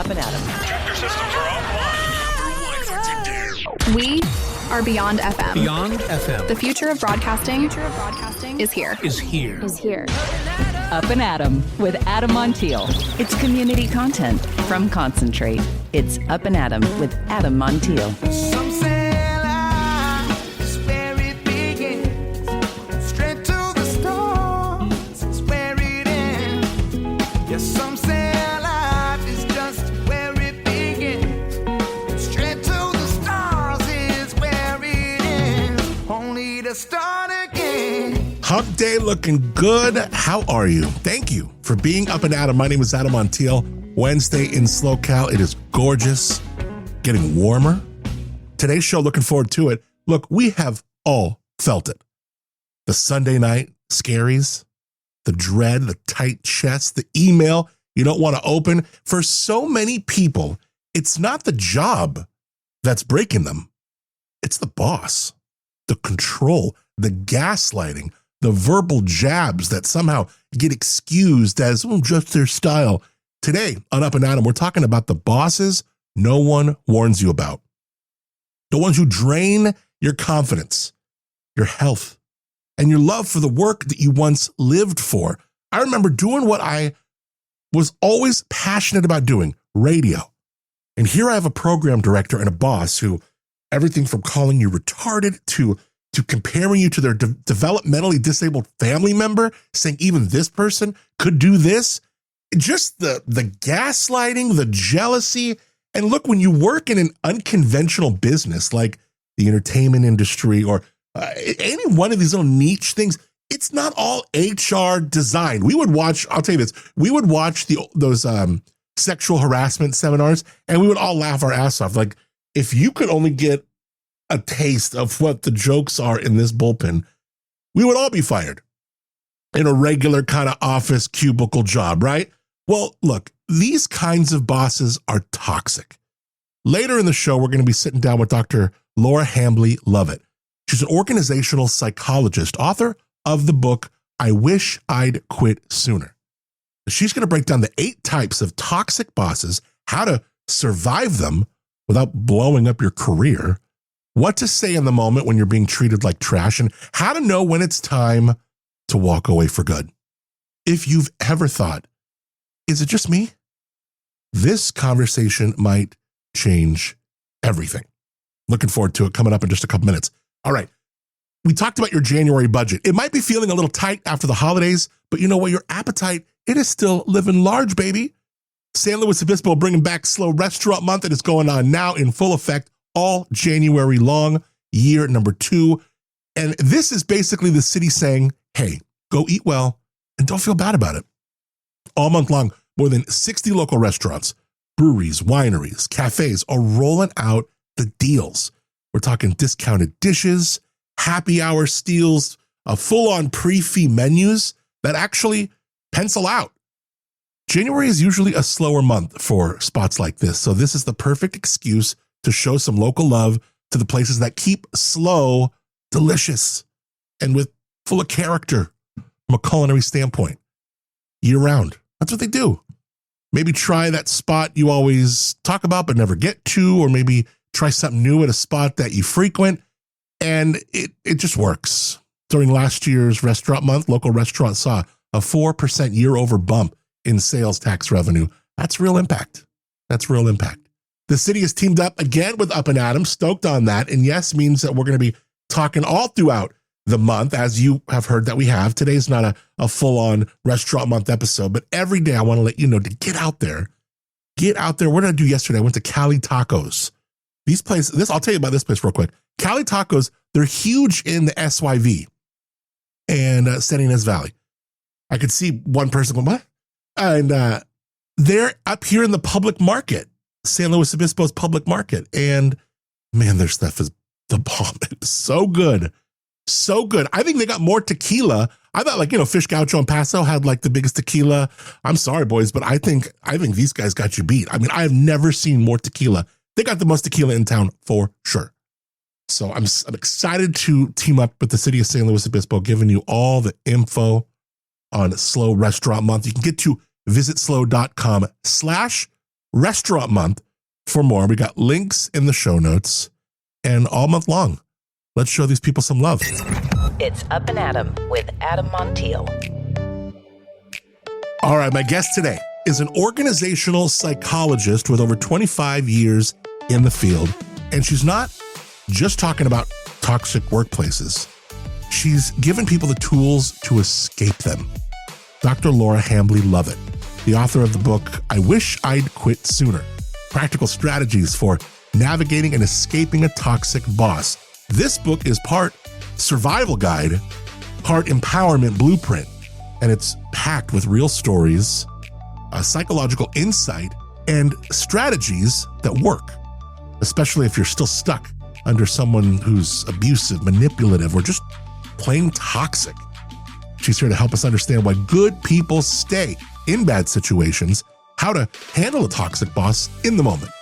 Up+Adam. Tractor systems are offline. We are Beyond FM. Beyond FM. The future of broadcasting is here. Up+Adam with Adam Montiel. It's community content from Concentrate. It's Up+Adam with Adam Montiel. Some say life is where it begins. Straight to the stars is where it ends. Yes, some say life is just where it begins. Straight to the stars is where it ends. Only to start again. Hump day looking good. How are you? Thank you for being Up+Adam. My name is Adam Montiel. Wednesday in SoCal. It is gorgeous, getting warmer. Today's show, looking forward to it. Look, we have all felt it. The Sunday night scaries, the dread, the tight chest, the email you don't want to open. For so many people, it's not the job that's breaking them. It's the boss, the control, the gaslighting, the verbal jabs that somehow get excused as just their style. Today on Up+Adam, we're talking about the bosses no one warns you about. The ones who drain your confidence, your health, and your love for the work that you once lived for. I remember doing what I was always passionate about doing, radio. And here I have a program director and a boss who everything from calling you retarded to comparing you to their developmentally disabled family member, saying even this person could do this. Just the gaslighting, the jealousy. And look, when you work in an unconventional business like the entertainment industry or any one of these little niche things, it's not all HR designed. We would watch, I'll tell you this, we would watch those sexual harassment seminars and we would all laugh our ass off. Like, if you could only get a taste of what the jokes are in this bullpen, we would all be fired in a regular kind of office cubicle job, right? Well, look, these kinds of bosses are toxic. Later in the show, we're going to be sitting down with Dr. Laura Hambley Lovett. She's an organizational psychologist, author of the book, I Wish I'd Quit Sooner. She's going to break down the 8 types of toxic bosses, how to survive them without blowing up your career, what to say in the moment when you're being treated like trash, and how to know when it's time to walk away for good. If you've ever thought, is it just me? This conversation might change everything. Looking forward to it, coming up in just a couple minutes. All right. We talked about your January budget. It might be feeling a little tight after the holidays, but you know what? Your appetite, it is still living large, baby. San Luis Obispo bringing back Slow Restaurant Month. It is going on now in full effect all January long, year number 2. And this is basically the city saying, hey, go eat well and don't feel bad about it. All month long, more than 60 local restaurants, breweries, wineries, cafes are rolling out the deals. We're talking discounted dishes, happy hour steals, full-on pre-fee menus that actually pencil out. January is usually a slower month for spots like this, so this is the perfect excuse to show some local love to the places that keep slow delicious and with full of character from a culinary standpoint year round. That's what they do. Maybe try that spot you always talk about but never get to, or maybe try something new at a spot that you frequent, and it just works. During last year's restaurant month, local restaurants saw a 4% year-over bump in sales tax revenue. That's real impact. The city has teamed up again with Up+Adam, stoked on that, and yes means that we're going to be talking all throughout the month, as you have heard that we have. Today's not a full-on restaurant month episode, but every day I want to let you know to get out there. What did I do yesterday? I went to Cali Tacos. I'll tell you about this place real quick. Cali Tacos, they're huge in the SYV and San Ynez Valley. I could see one person going, what? And they're up here in the public market, San Luis Obispo's public market. And man, their stuff is the bomb. It's so good. So good. I think they got more tequila. I thought Fish Gaucho and Paso had like the biggest tequila. I'm sorry, boys, but I think these guys got you beat. I mean, I have never seen more tequila. They got the most tequila in town for sure. So I'm excited to team up with the city of San Luis Obispo, giving you all the info on Slow Restaurant Month. You can get to visitslow.com/ Restaurant Month. For more, we got links in the show notes, and all month long, let's show these people some love. It's Up and Adam with Adam Montiel. All right, my guest today is an organizational psychologist with over 25 years in the field, and she's not just talking about toxic workplaces. She's given people the tools to escape them. Dr. Laura Hambley Lovett, the author of the book, I Wish I'd Quit Sooner, Practical Strategies for Navigating and Escaping a Toxic Boss. This book is part survival guide, part empowerment blueprint, and it's packed with real stories, psychological insight, and strategies that work, especially if you're still stuck under someone who's abusive, manipulative, or just plain toxic. She's here to help us understand why good people stay in bad situations, how to handle a toxic boss in the moment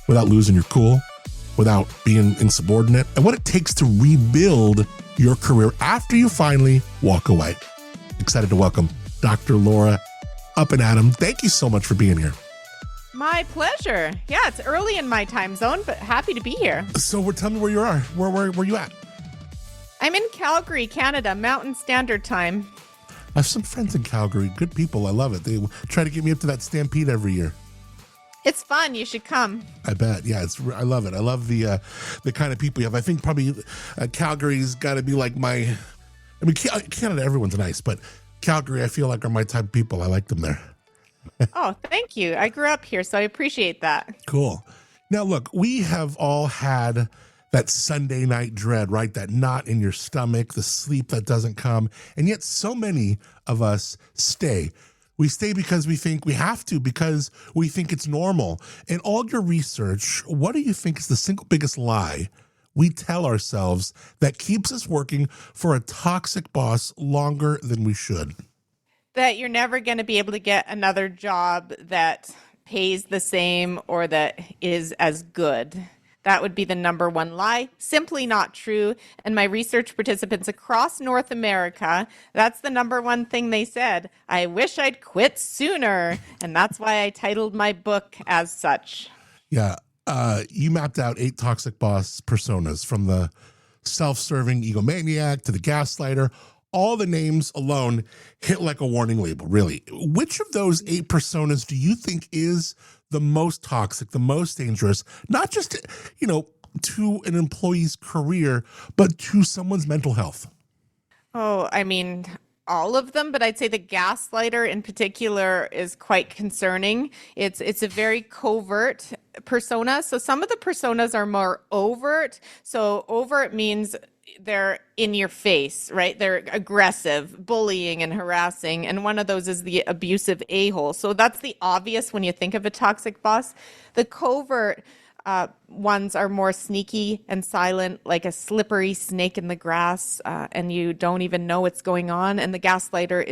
without losing your cool, without being insubordinate, and what it takes to rebuild your career after you finally walk away. Excited to welcome Dr. Laura Up and Adam. Thank you so much for being here. My pleasure. Yeah, it's early in my time zone, but happy to be here. So tell me where you are. Where you at? I'm in Calgary, Canada, Mountain Standard Time. I have some friends in Calgary. Good people. I love it. They try to get me up to that Stampede every year. It's fun. You should come. I bet. Yeah, I love it. I love the kind of people you have. I think probably Calgary's got to be like Canada, everyone's nice, but Calgary, I feel like are my type of people. I like them there. Oh, thank you. I grew up here, so I appreciate that. Cool. Now, look, we have all had that Sunday night dread, right? That knot in your stomach, the sleep that doesn't come. And yet so many of us stay. We stay because we think we have to, because we think it's normal. In all your research, what do you think is the single biggest lie we tell ourselves that keeps us working for a toxic boss longer than we should? That you're never going to be able to get another job that pays the same or that is as good. That would be the number one lie. Simply not true. And my research participants across North America, that's the number one thing they said. I wish I'd quit sooner. And that's why I titled my book as such. Yeah. You mapped out 8 toxic boss personas, from the self-serving egomaniac to the gaslighter. All the names alone hit like a warning label, really. Which of those 8 personas do you think is the most toxic, the most dangerous, not just, to an employee's career, but to someone's mental health? Oh, I mean, all of them, but I'd say the gaslighter in particular is quite concerning. It's a very covert persona. So some of the personas are more overt. So overt means they're in your face, right? They're aggressive, bullying and harassing. And one of those is the abusive a-hole. So that's the obvious when you think of a toxic boss. The covert ones are more sneaky and silent, like a slippery snake in the grass, and you don't even know what's going on. And the gaslighter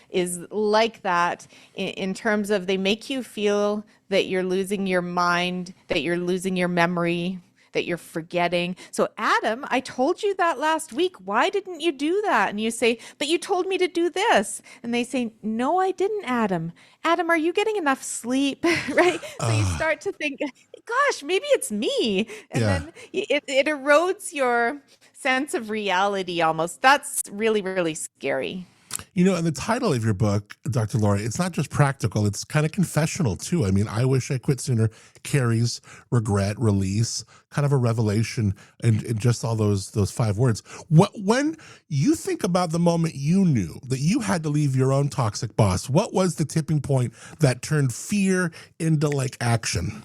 is like that in terms of they make you feel that you're losing your mind, that you're losing your memory, that you're forgetting. So, Adam, I told you that last week. Why didn't you do that? And you say, but you told me to do this. And they say, no, I didn't, Adam. Adam, are you getting enough sleep? Right? So you start to think, gosh, maybe it's me. And then it erodes your sense of reality almost. That's really, really scary. And the title of your book, Dr. Laura, it's not just practical, it's kind of confessional too. I mean, I Wish I Quit Sooner carries regret, release, kind of a revelation, and just all those 5 words. When you think about the moment you knew that you had to leave your own toxic boss, what was the tipping point that turned fear into action?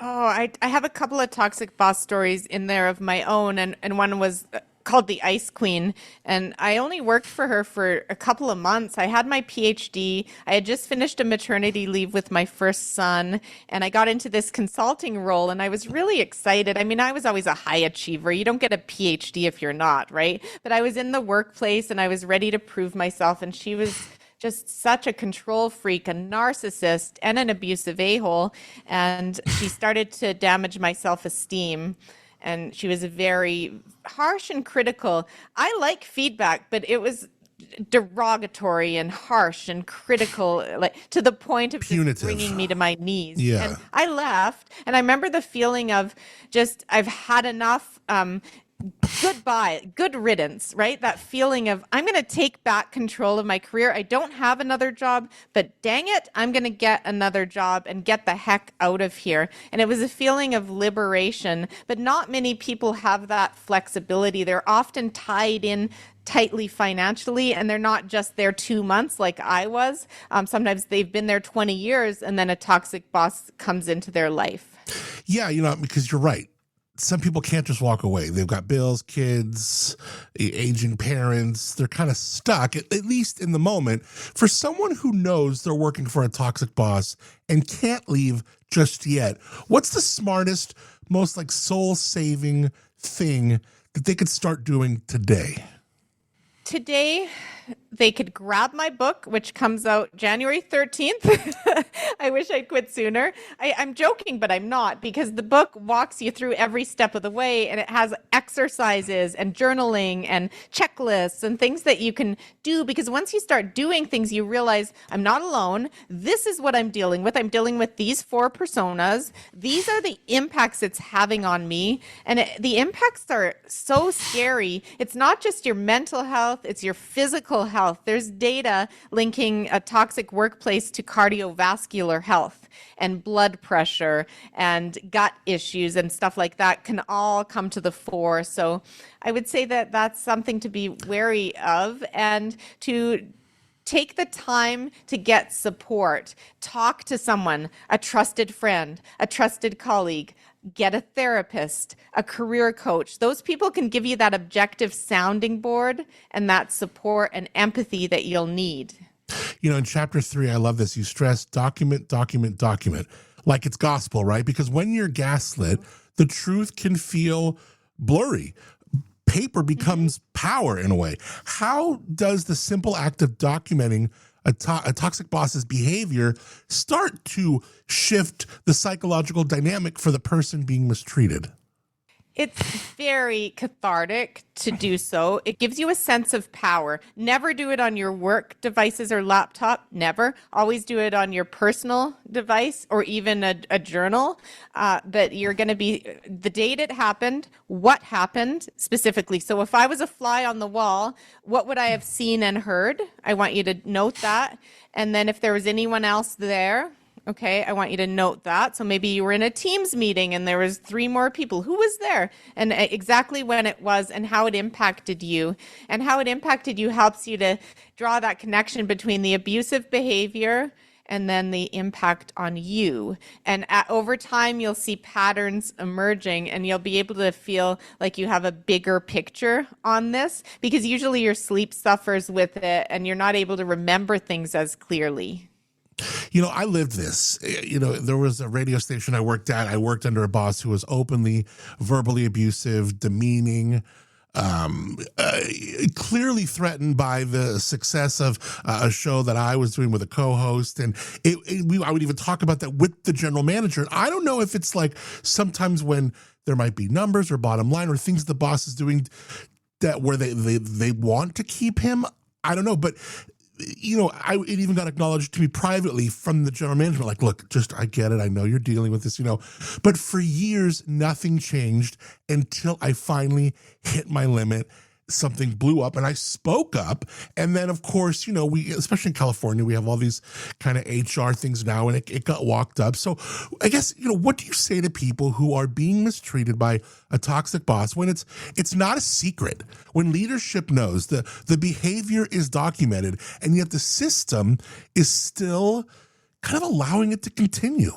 Oh, I have a couple of toxic boss stories in there of my own, and one was called the Ice Queen, and I only worked for her for a couple of months. I had my PhD. I had just finished a maternity leave with my first son, and I got into this consulting role, and I was really excited. I mean, I was always a high achiever. You don't get a PhD if you're not, right? But I was in the workplace, and I was ready to prove myself, and she was just such a control freak, a narcissist, and an abusive a-hole, and she started to damage my self-esteem. And she was very harsh and critical. I like feedback, but it was derogatory and harsh and critical, like to the point of just Punitive. bringing me to my knees. Yeah. And I left, and I remember the feeling of just, I've had enough. Goodbye, good riddance, right? That feeling of, I'm going to take back control of my career. I don't have another job, but dang it, I'm going to get another job and get the heck out of here. And it was a feeling of liberation, but not many people have that flexibility. They're often tied in tightly financially, and they're not just there 2 months like I was. Sometimes they've been there 20 years, and then a toxic boss comes into their life. Yeah, because you're right. Some people can't just walk away. They've got bills, kids, aging parents. They're kind of stuck, at least in the moment. For someone who knows they're working for a toxic boss and can't leave just yet, what's the smartest, most like soul-saving thing that they could start doing today? Today, they could grab my book, which comes out January 13th. I wish I'd quit sooner. I'm joking, but I'm not, because the book walks you through every step of the way, and it has exercises and journaling and checklists and things that you can do, because once you start doing things, you realize I'm not alone. This is what I'm dealing with. I'm dealing with these 4 personas. These are the impacts it's having on me. And the impacts are so scary. It's not just your mental health, it's your physical health. There's data linking a toxic workplace to cardiovascular health, and blood pressure and gut issues and stuff like that can all come to the fore. So I would say that that's something to be wary of, and to take the time to get support. Talk to someone, a trusted friend, a trusted colleague. Get a therapist, a career coach. Those people can give you that objective sounding board and that support and empathy that you'll need. In chapter 3, I love this. You stress document, document, document, like it's gospel, right? Because when you're gaslit, the truth can feel blurry. Paper becomes power in a way. How does the simple act of documenting a toxic boss's behavior start to shift the psychological dynamic for the person being mistreated? It's very cathartic to do so. It gives you a sense of power. Never do it on your work devices or laptop. Never. Always do it on your personal device or even a journal that you're going to be, the date it happened, what happened specifically. So if I was a fly on the wall, what would I have seen and heard? I want you to note that. And then if there was anyone else there, okay, I want you to note that. So maybe you were in a Teams meeting and there was 3 more people. Who was there? And exactly when it was and how it impacted you. And how it impacted you helps you to draw that connection between the abusive behavior and then the impact on you. And over time, you'll see patterns emerging, and you'll be able to feel like you have a bigger picture on this, because usually your sleep suffers with it and you're not able to remember things as clearly. I lived this. There was a radio station I worked at. I worked under a boss who was openly verbally abusive, demeaning, clearly threatened by the success of a show that I was doing with a co-host. And I would even talk about that with the general manager. And I don't know if it's like sometimes when there might be numbers or bottom line or things the boss is doing that where they want to keep him. I don't know, but it even got acknowledged to me privately from the general manager, like, look, I get it. I know you're dealing with this, but for years, nothing changed until I finally hit my limit. Something blew up and I spoke up. And then, of course, we, especially in California, we have all these kind of HR things now, and it got walked up. So I guess, what do you say to people who are being mistreated by a toxic boss when it's not a secret, when leadership knows the behavior is documented, and yet the system is still kind of allowing it to continue?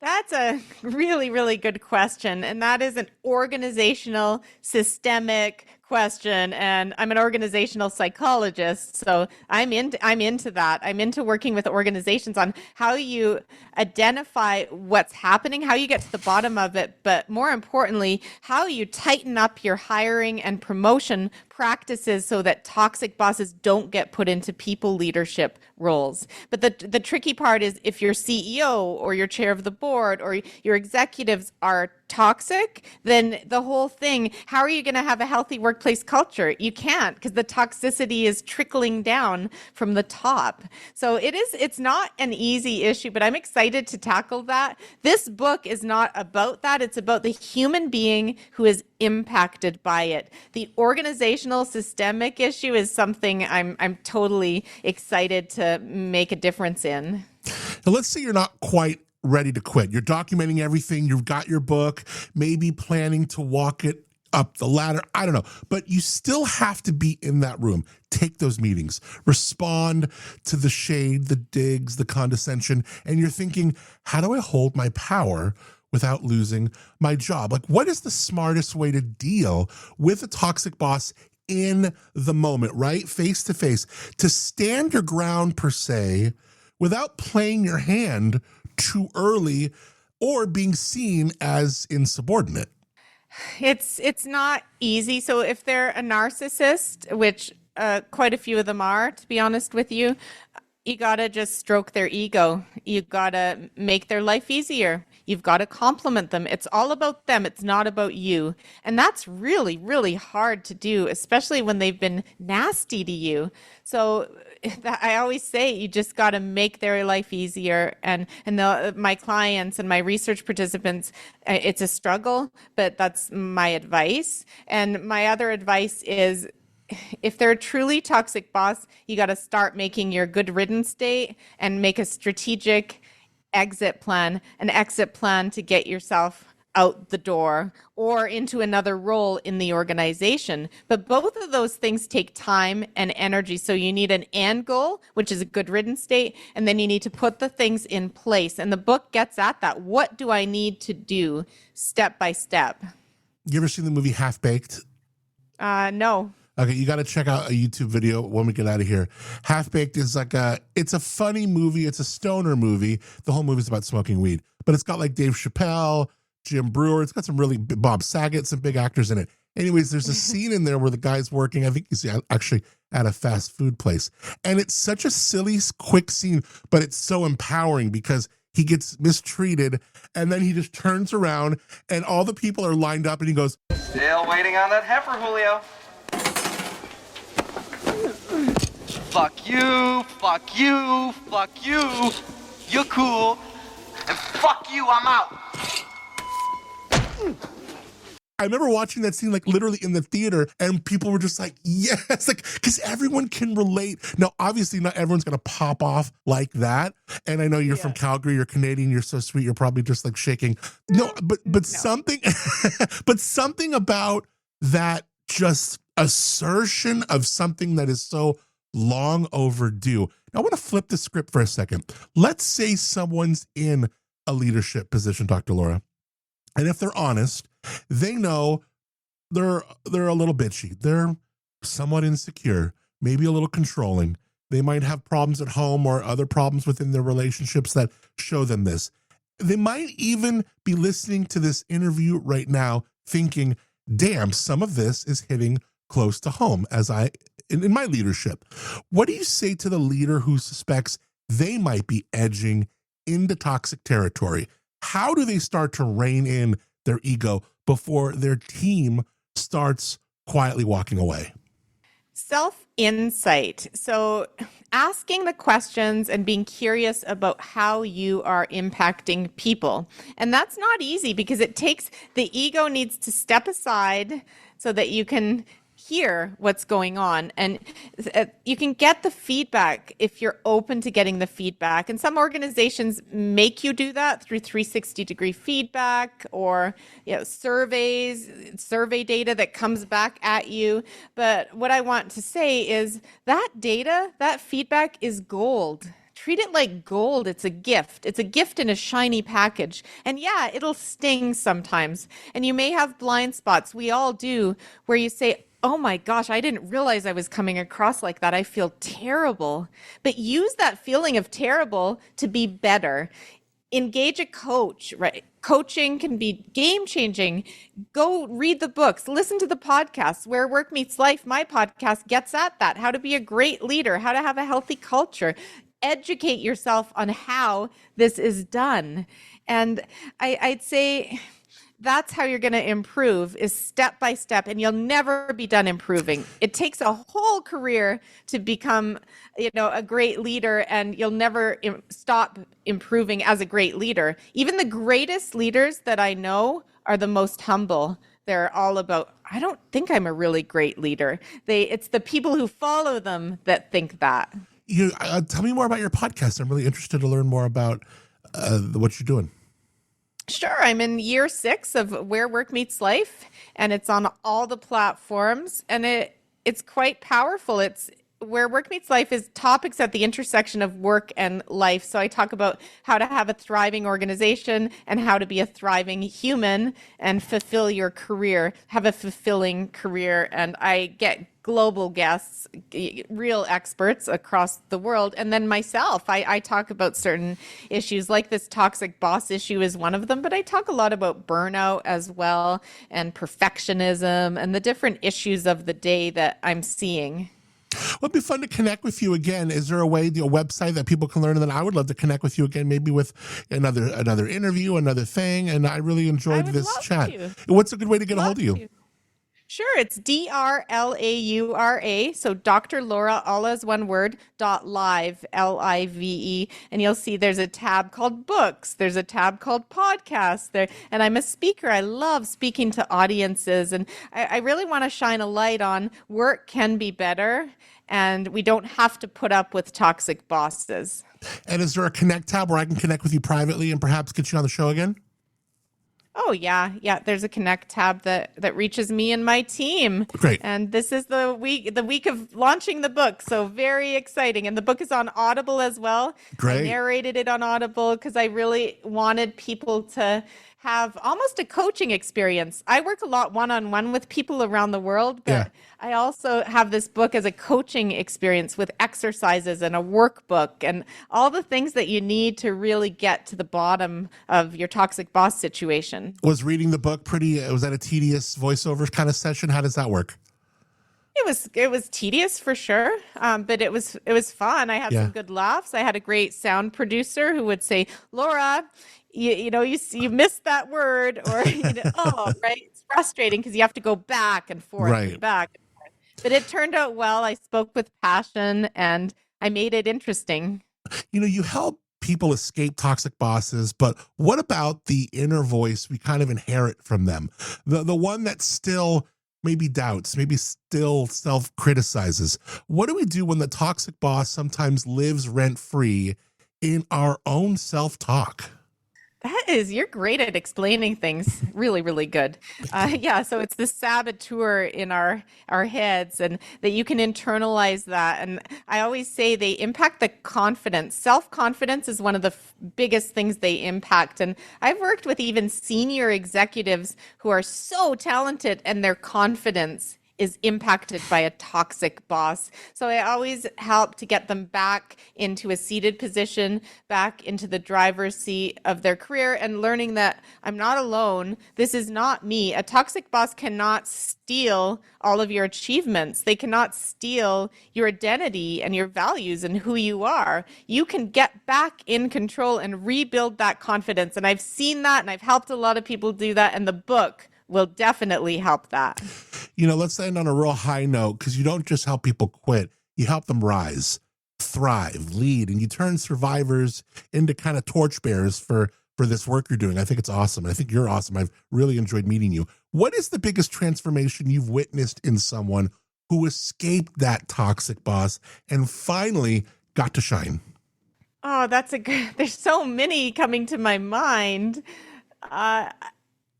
That's a really, really good question. And that is an organizational, systemic question. And I'm an organizational psychologist, so I'm into that. I'm into working with organizations on how you identify what's happening, how you get to the bottom of it, but more importantly, how you tighten up your hiring and promotion practices so that toxic bosses don't get put into people leadership roles. But the tricky part is if your CEO or your chair of the board or your executives are toxic, then the whole thing, how are you going to have a healthy workplace culture? You can't, because the toxicity is trickling down from the top. So it's not an easy issue, but I'm excited to tackle that. This book is not about that. It's about the human being who is impacted by it. The organizational systemic issue is something I'm totally excited to make a difference in. Now, let's say you're not quite ready to quit. You're documenting everything. You've got your book, maybe planning to walk it up the ladder. I don't know. But you still have to be in that room. Take those meetings. Respond to the shade, the digs, the condescension. And you're thinking, how do I hold my power without losing my job? Like, what is the smartest way to deal with a toxic boss in the moment, right? Face to face, to stand your ground per se, without playing your hand too early or being seen as insubordinate. It's not easy. So if they're a narcissist, which quite a few of them are, to be honest with you, you got to just stroke their ego. You got to make their life easier. You've got to compliment them. It's all about them. It's not about you. And that's really, really hard to do, especially when they've been nasty to you. So I always say you just got to make their life easier. And my clients and my research participants, it's a struggle, but that's my advice. And my other advice is, if they're a truly toxic boss, you got to start making your good riddance date and make a strategic exit plan, an exit plan to get yourself out the door or into another role in the organization. But both of those things take time and energy. So you need an end goal, which is a good riddance state, and then you need to put the things in place. And the book gets at that. What do I need to do step by step? You ever seen the movie Half Baked? No. Okay, you got to check out a YouTube video when we get out of here. Half Baked is it's a funny movie. It's a stoner movie. The whole movie's about smoking weed, but it's got like Dave Chappelle, Jim Brewer. It's got some really Bob Saget, some big actors in it. Anyways, there's a scene in there where the guy's working, I think he's actually at a fast food place. And it's such a silly, quick scene, but it's so empowering because he gets mistreated and then he just turns around and all the people are lined up and he goes, "Still waiting on that heifer, Julio. Fuck you, fuck you, fuck you. You're cool. And fuck you, I'm out." I remember watching that scene like literally in the theater and people were just like, yes, like, because everyone can relate. Now, obviously not everyone's going to pop off like that. And I know you're from Calgary, you're Canadian, you're so sweet. You're probably just like shaking. No, but something, but something about that just assertion of something that is so long overdue. Now, I want to flip the script for a second. Let's say someone's in a leadership position, Dr. Laura, and if they're honest, they know they're a little bitchy. They're somewhat insecure, maybe a little controlling. They might have problems at home or other problems within their relationships that show them this. They might even be listening to this interview right now thinking, damn, some of this is hitting close to home in my leadership. What do you say to the leader who suspects they might be edging into toxic territory? How do they start to rein in their ego before their team starts quietly walking away? Self-insight. So asking the questions and being curious about how you are impacting people. And that's not easy because the ego needs to step aside so that you can hear what's going on. And you can get the feedback if you're open to getting the feedback. And some organizations make you do that through 360-degree feedback or survey data that comes back at you. But what I want to say is that data, that feedback is gold. Treat it like gold. It's a gift. It's a gift in a shiny package. And yeah, it'll sting sometimes. And you may have blind spots. We all do, where you say, oh my gosh, I didn't realize I was coming across like that. I feel terrible. But use that feeling of terrible to be better. Engage a coach, right? Coaching can be game-changing. Go read the books, listen to the podcasts. Where Work Meets Life, my podcast gets at that. How to be a great leader, how to have a healthy culture. Educate yourself on how this is done. And I'd say that's how you're going to improve, is step by step, and you'll never be done improving. It takes a whole career to become, a great leader, and you'll never stop improving as a great leader. Even the greatest leaders that I know are the most humble. They're all about, I don't think I'm a really great leader. It's the people who follow them that think that. Tell me more about your podcast. I'm really interested to learn more about what you're doing. Sure. I'm in year 6 of Where Work Meets Life, and it's on all the platforms, and it's quite powerful. It's Where Work Meets Life is topics at the intersection of work and life. So I talk about how to have a thriving organization and how to be a thriving human and fulfill your career, have a fulfilling career. And I get global guests, real experts across the world. And then myself, I talk about certain issues, like this toxic boss issue is one of them, but I talk a lot about burnout as well, and perfectionism, and the different issues of the day that I'm seeing. Well, it'd be fun to connect with you again. Is there a website that people can learn? And then I would love to connect with you again, maybe with another interview, another thing. And I really enjoyed this chat. What's a good way to get a hold of you? Sure, it's DRLAURA, so Dr. Laura, all as one word, .live, LIVE, and you'll see there's a tab called books, there's a tab called podcasts, and I'm a speaker. I love speaking to audiences, and I really want to shine a light on work can be better, and we don't have to put up with toxic bosses. And is there a connect tab where I can connect with you privately and perhaps get you on the show again? Oh, yeah. There's a connect tab that reaches me and my team. Great. And this is the week of launching the book. So very exciting. And the book is on Audible as well. Great. I narrated it on Audible because I really wanted people to have almost a coaching experience. I work a lot one-on-one with people around the world, but I also have this book as a coaching experience with exercises and a workbook and all the things that you need to really get to the bottom of your toxic boss situation. Was reading the book was that a tedious voiceover kind of session? How does that work? It was tedious for sure, but it was fun. I had some good laughs. I had a great sound producer who would say, "Laura, you missed that word," or right. It's frustrating because you have to go back and forth and back and forth. But it turned out well. I spoke with passion and I made it interesting. You help people escape toxic bosses, but what about the inner voice we kind of inherit from them? The one that still maybe doubts, maybe still self-criticizes. What do we do when the toxic boss sometimes lives rent-free in our own self-talk? You're great at explaining things. Really, really good. So it's the saboteur in our heads, and that you can internalize that. And I always say they impact the confidence. Self-confidence is one of the biggest things they impact. And I've worked with even senior executives who are so talented and their confidence is impacted by a toxic boss. So I always help to get them back into a seated position, back into the driver's seat of their career, and learning that I'm not alone. This is not me. A toxic boss cannot steal all of your achievements. They cannot steal your identity and your values and who you are. You can get back in control and rebuild that confidence. And I've seen that, and I've helped a lot of people do that. And the book will definitely help that. Let's end on a real high note, because you don't just help people quit. You help them rise, thrive, lead, and you turn survivors into kind of torchbearers for this work you're doing. I think it's awesome. I think you're awesome. I've really enjoyed meeting you. What is the biggest transformation you've witnessed in someone who escaped that toxic boss and finally got to shine? Oh, there's so many coming to my mind.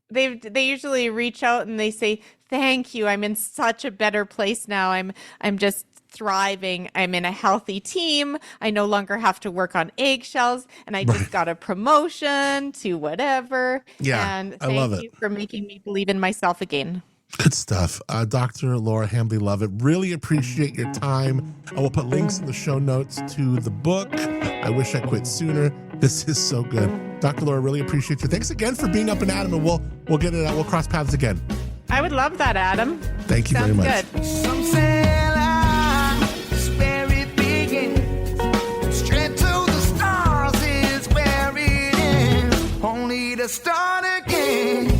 They usually reach out and they say, "Thank you. I'm in such a better place now. I'm just thriving. I'm in a healthy team. I no longer have to work on eggshells, and I just got a promotion to whatever." Yeah, and I love it. Thank you for making me believe in myself again. Good stuff. Dr. Laura Hambley Lovett, really appreciate your time. I will put links in the show notes to the book, I Wish I Quit Sooner. This is so good. Dr. Laura, really appreciate you. Thanks again for being Up and Adam, and we'll get it out. We'll cross paths again. I would love that, Adam. Thank you very much. Sounds good. Some say life is where it begins. Straight to the stars is where it ends. Only to start again.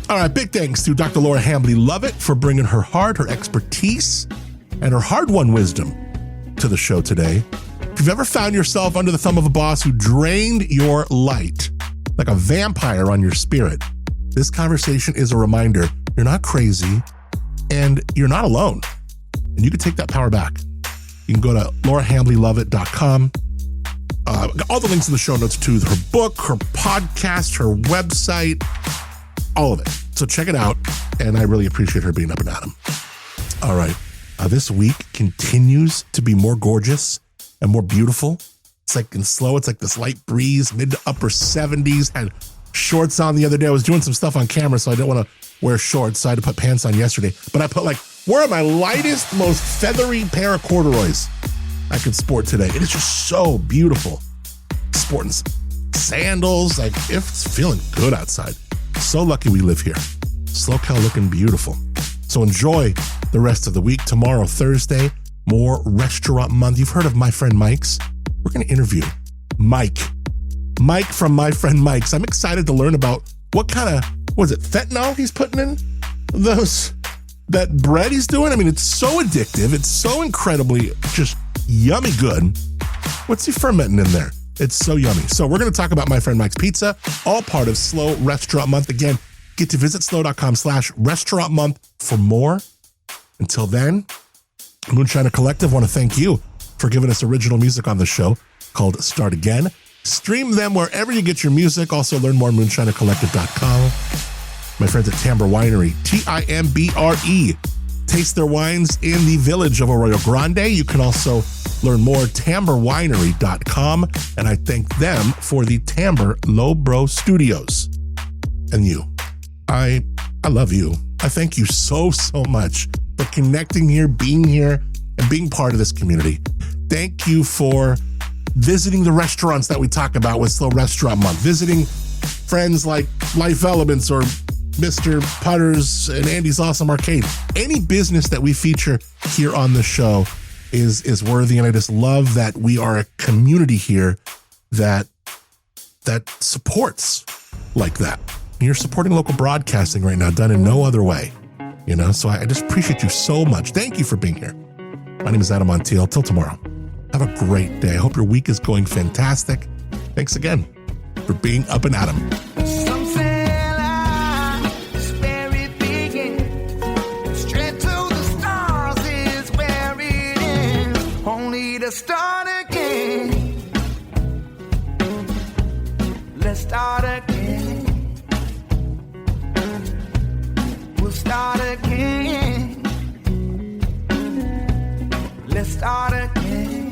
All right, big thanks to Dr. Laura Hambley Lovett for bringing her heart, her expertise, and her hard-won wisdom to the show today. If you've ever found yourself under the thumb of a boss who drained your light like a vampire on your spirit, this conversation is a reminder you're not crazy and you're not alone. And you can take that power back. You can go to laurahambleylovett.com. All the links in the show notes to her book, her podcast, her website, all of it. So check it out. And I really appreciate her being Up and Adam. All right. This week continues to be more gorgeous and more beautiful. It's like in slow. It's like this light breeze, mid to upper 70s. Had shorts on the other day. I was doing some stuff on camera, so I didn't want to wear shorts. So I had to put pants on yesterday. But I put where are my lightest, most feathery pair of corduroys I could sport today. It is just so beautiful. Sporting sandals. It's feeling good outside. So lucky we live here. SoCal looking beautiful. So enjoy the rest of the week. Tomorrow, Thursday, more restaurant month. You've heard of My Friend Mike's. We're going to interview Mike from My Friend Mike's. I'm excited to learn about what kind of, fentanyl he's putting in that bread he's doing. I mean, it's so addictive. It's so incredibly just yummy good. What's he fermenting in there? It's so yummy. So we're going to talk about My Friend Mike's Pizza, all part of Slow Restaurant Month. Again, get to visit slow.com/restaurant month for more. Until then, Moonshiner Collective want to thank you for giving us original music on the show called Start Again. Stream them wherever you get your music. Also learn more at moonshinercollective.com. My friends at Timbre Winery, Timbre. Taste their wines in the village of Arroyo Grande. You can also learn more at timbrewinery.com. And I thank them for the Timbre Lowbro Studios. And you, I love you. I thank you so much for connecting here, being here, and being part of this community. Thank you for visiting the restaurants that we talk about with Slow Restaurant Month, visiting friends like Life Elements or Mr. Putters and Andy's Awesome Arcade. Any business that we feature here on the show is worthy, and I just love that we are a community here that supports like that. You're supporting local broadcasting right now, done in no other way. So I just appreciate you so much. Thank you for being here. My name is Adam Montiel. Till tomorrow, have a great day. I hope your week is going fantastic. Thanks again for being Up and Adam. Some say life is where it begins. Straight to the stars is where it ends. Only to start again. Let's start again. We'll start again. Let's start again.